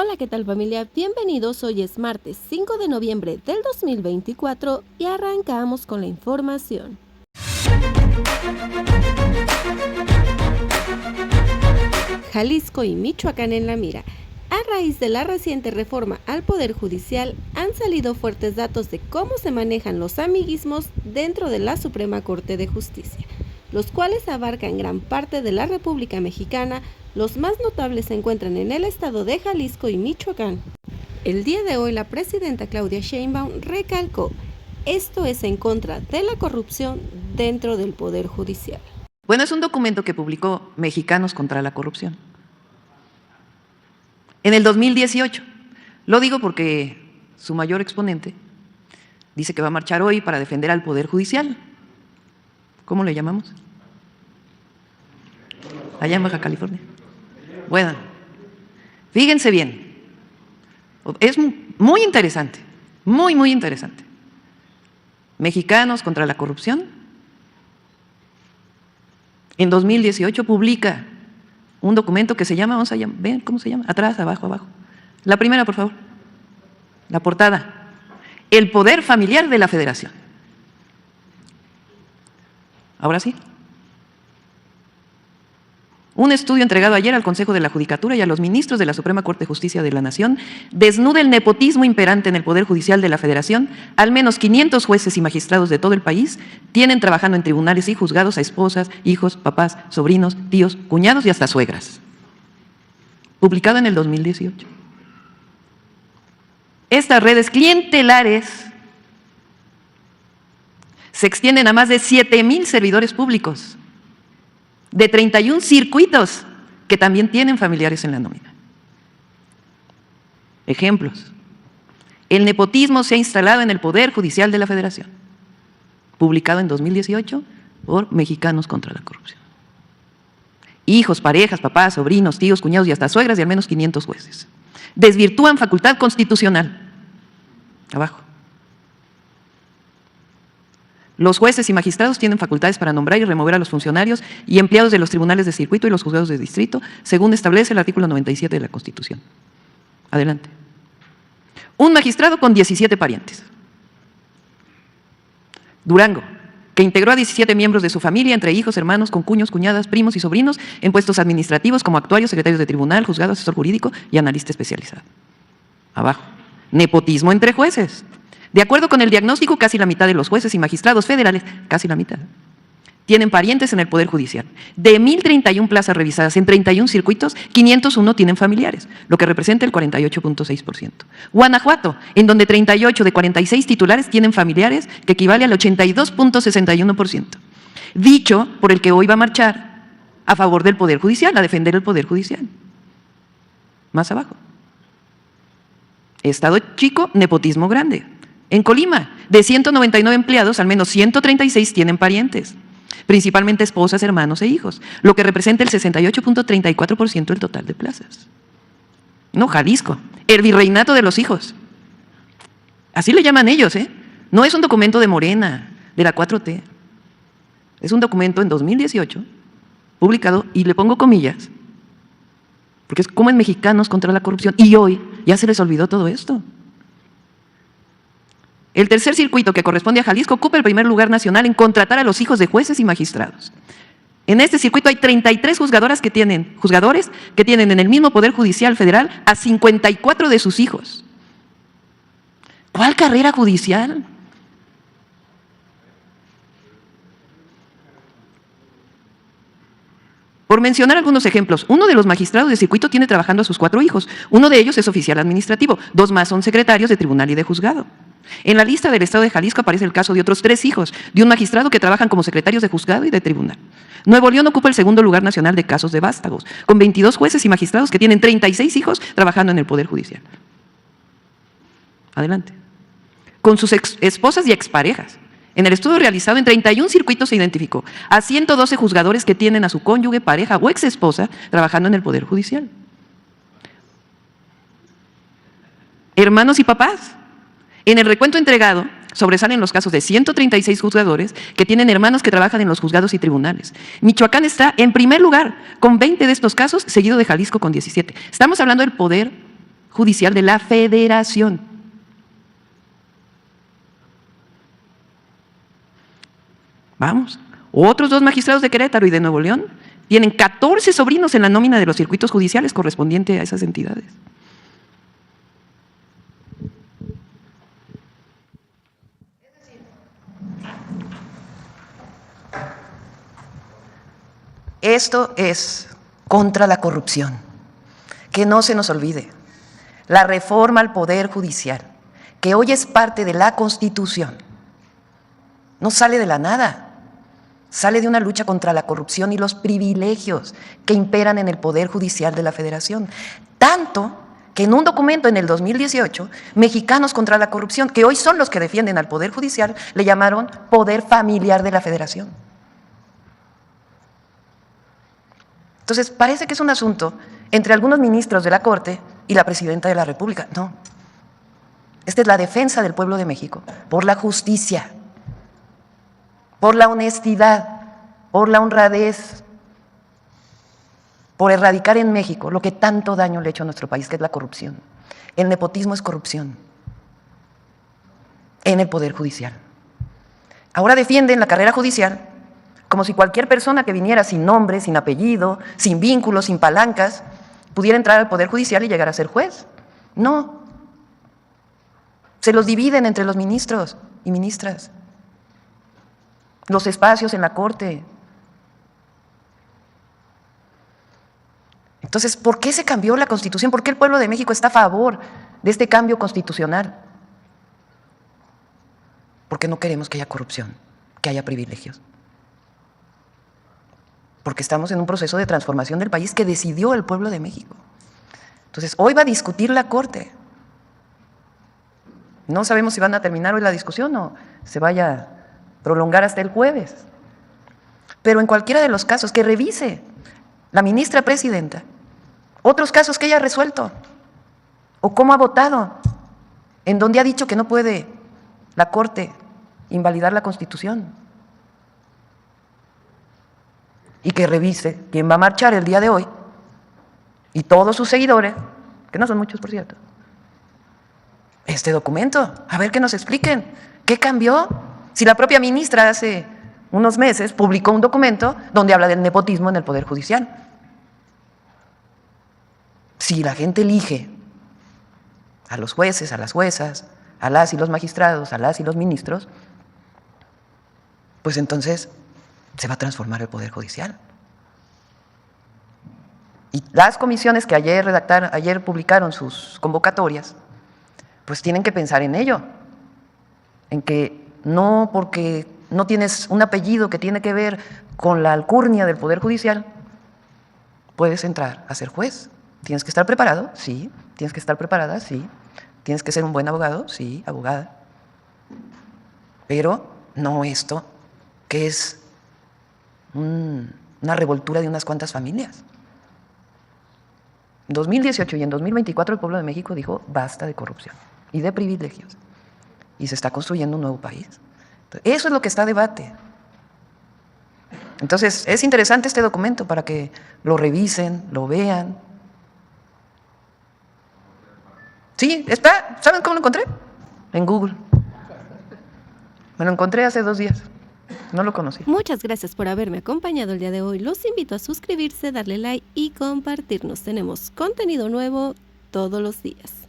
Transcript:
Hola, ¿qué tal familia? Bienvenidos, hoy es martes 5 de noviembre del 2024 y arrancamos con la información. Jalisco y Michoacán en la mira. A raíz de la reciente reforma al Poder Judicial, han salido fuertes datos de cómo se manejan los amiguismos dentro de la Suprema Corte de Justicia, los cuales abarcan gran parte de la República Mexicana. Los más notables se encuentran en el estado de Jalisco y Michoacán. El día de hoy, la presidenta Claudia Sheinbaum recalcó: esto es en contra de la corrupción dentro del Poder Judicial. Bueno, es un documento que publicó Mexicanos contra la Corrupción en el 2018. Lo digo porque su mayor exponente dice que va a marchar hoy para defender al Poder Judicial. ¿Cómo le llamamos? Allá en Baja California. Bueno, fíjense bien, es muy interesante, muy interesante. Mexicanos contra la Corrupción, en 2018 publica un documento que se llama, vamos a llamar, ¿ven cómo se llama? Atrás, abajo. La primera, por favor, la portada: el poder familiar de la Federación. Ahora sí. Un estudio entregado ayer al Consejo de la Judicatura y a los ministros de la Suprema Corte de Justicia de la Nación desnuda el nepotismo imperante en el Poder Judicial de la Federación. Al menos 500 jueces y magistrados de todo el país tienen trabajando en tribunales y juzgados a esposas, hijos, papás, sobrinos, tíos, cuñados y hasta suegras. Publicado en el 2018. Estas redes clientelares se extienden a más de 7,000 servidores públicos de 31 circuitos que también tienen familiares en la nómina. Ejemplos: el nepotismo se ha instalado en el Poder Judicial de la Federación, publicado en 2018 por Mexicanos contra la Corrupción. Hijos, parejas, papás, sobrinos, tíos, cuñados y hasta suegras de al menos 500 jueces. Desvirtúan facultad constitucional. Abajo. Los jueces y magistrados tienen facultades para nombrar y remover a los funcionarios y empleados de los tribunales de circuito y los juzgados de distrito, según establece el artículo 97 de la Constitución. Adelante. Un magistrado con 17 parientes. Durango, que integró a 17 miembros de su familia, entre hijos, hermanos, concuños, cuñadas, primos y sobrinos, en puestos administrativos como actuarios, secretarios de tribunal, juzgado, asesor jurídico y analista especializado. Abajo. Nepotismo entre jueces. De acuerdo con el diagnóstico, casi la mitad de los jueces y magistrados federales, casi la mitad, tienen parientes en el Poder Judicial. De 1,031 plazas revisadas en 31 circuitos, 501 tienen familiares, lo que representa el 48.6%. Guanajuato, en donde 38 de 46 titulares tienen familiares, que equivale al 82.61%. Dicho por el que hoy va a marchar a favor del Poder Judicial, a defender el Poder Judicial. Más abajo. Estado chico, nepotismo grande. En Colima, de 199 empleados, al menos 136 tienen parientes, principalmente esposas, hermanos e hijos, lo que representa el 68.34% del total de plazas. No, Jalisco, el virreinato de los hijos. Así le llaman ellos, ¿eh? No es un documento de Morena, de la 4T. Es un documento en 2018, publicado, y le pongo comillas, porque es como en Mexicanos contra la Corrupción, y hoy ya se les olvidó todo esto. El tercer circuito, que corresponde a Jalisco, ocupa el primer lugar nacional en contratar a los hijos de jueces y magistrados. En este circuito hay 33 juzgadores que tienen en el mismo Poder Judicial Federal a 54 de sus hijos. ¿Cuál carrera judicial? Por mencionar algunos ejemplos, uno de los magistrados de circuito tiene trabajando a sus 4 hijos. Uno de ellos es oficial administrativo, 2 más son secretarios de tribunal y de juzgado. En la lista del estado de Jalisco aparece el caso de otros 3 hijos de un magistrado que trabajan como secretarios de juzgado y de tribunal. Nuevo León ocupa el segundo lugar nacional de casos de vástagos, con 22 jueces y magistrados que tienen 36 hijos trabajando en el Poder Judicial. Adelante. Con sus esposas y exparejas. En el estudio realizado en 31 circuitos se identificó a 112 juzgadores que tienen a su cónyuge, pareja o exesposa trabajando en el Poder Judicial. Hermanos y papás. En el recuento entregado sobresalen los casos de 136 juzgadores que tienen hermanos que trabajan en los juzgados y tribunales. Michoacán está en primer lugar con 20 de estos casos, seguido de Jalisco con 17. Estamos hablando del Poder Judicial de la Federación. Vamos. Otros 2 magistrados de Querétaro y de Nuevo León tienen 14 sobrinos en la nómina de los circuitos judiciales correspondientes a esas entidades. Esto es contra la corrupción. Que no se nos olvide. La reforma al Poder Judicial, que hoy es parte de la Constitución, no sale de la nada. Sale de una lucha contra la corrupción y los privilegios que imperan en el Poder Judicial de la Federación. Tanto que en un documento en el 2018, Mexicanos contra la Corrupción, que hoy son los que defienden al Poder Judicial, le llamaron Poder Familiar de la Federación. Entonces, parece que es un asunto entre algunos ministros de la Corte y la Presidenta de la República. No. Esta es la defensa del pueblo de México por la justicia, por la honestidad, por la honradez, por erradicar en México lo que tanto daño le ha hecho a nuestro país, que es la corrupción. El nepotismo es corrupción en el Poder Judicial. Ahora defienden la carrera judicial como si cualquier persona que viniera sin nombre, sin apellido, sin vínculos, sin palancas, pudiera entrar al Poder Judicial y llegar a ser juez. No. Se los dividen entre los ministros y ministras. Los espacios en la Corte. Entonces, ¿por qué se cambió la Constitución? ¿Por qué el pueblo de México está a favor de este cambio constitucional? Porque no queremos que haya corrupción, que haya privilegios. Porque estamos en un proceso de transformación del país que decidió el pueblo de México. Entonces, hoy va a discutir la Corte. No sabemos si van a terminar hoy la discusión o se vaya a prolongar hasta el jueves. Pero en cualquiera de los casos, que revise la ministra presidenta otros casos que ella ha resuelto o cómo ha votado, en donde ha dicho que no puede la Corte invalidar la Constitución. Y que revise quién va a marchar el día de hoy y todos sus seguidores, que no son muchos, por cierto, este documento, a ver que nos expliquen qué cambió. Si la propia ministra hace unos meses publicó un documento donde habla del nepotismo en el Poder Judicial. Si la gente elige a los jueces, a las juezas, a las y los magistrados, a las y los ministros, pues entonces se va a transformar el Poder Judicial. Y las comisiones que ayer publicaron sus convocatorias, pues tienen que pensar en ello, en que no porque no tienes un apellido que tiene que ver con la alcurnia del Poder Judicial, puedes entrar a ser juez. ¿Tienes que estar preparado? Sí. ¿Tienes que estar preparada? Sí. ¿Tienes que ser un buen abogado? Sí, abogada. Pero no esto, que es una revoltura de unas cuantas familias. En 2018 y en 2024 el pueblo de México dijo basta de corrupción y de privilegios. Y se está construyendo un nuevo país. Eso es lo que está a debate. Entonces, es interesante este documento para que lo revisen, lo vean. Sí, está. ¿Saben cómo lo encontré? En Google. Me lo encontré hace 2 días. No lo conocí. Muchas gracias por haberme acompañado el día de hoy. Los invito a suscribirse, darle like y compartirnos. Tenemos contenido nuevo todos los días.